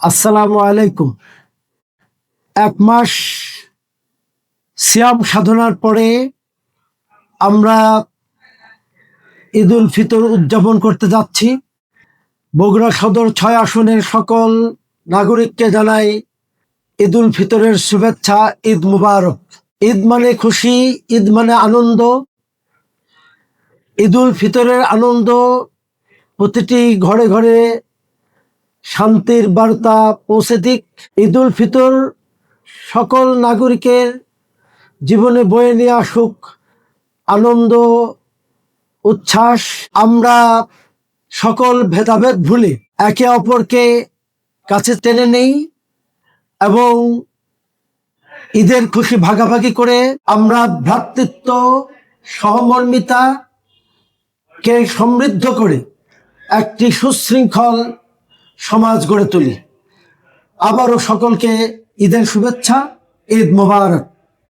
আসসালামু আলাইকুম। এক মাস সিয়াম সাধনার পরে আমরা ঈদ উল ফিতর উদযাপন করতে যাচ্ছি। বগুড়া সদর ৬ আসনের সকল নাগরিককে জানাই ঈদ উল ফিতরের শুভেচ্ছা। ঈদ মুবারক। ঈদ মানে খুশি, ঈদ মানে আনন্দ। ঈদ উল ফিতরের আনন্দ প্রতিটি ঘরে ঘরে শান্তির বার্তা পৌঁছে দিক। ঈদ উল ফিতর সকল নাগরিকের জীবনে বয়ে নিয়ে আসুক আনন্দ, উচ্ছ্বাস। আমরা সকল ভেদাভেদ ভুলে একে অপরকে কাছে টেনে নেই এবং ঈদের খুশি ভাগাভাগি করে আমরা ভ্রাতৃত্ব, সহমর্মিতাকে সমৃদ্ধ করে একটি সুশৃঙ্খল সমাজ গড়ে তুলি। আবারও সকলকে ঈদের শুভেচ্ছা। ঈদ মোবারক।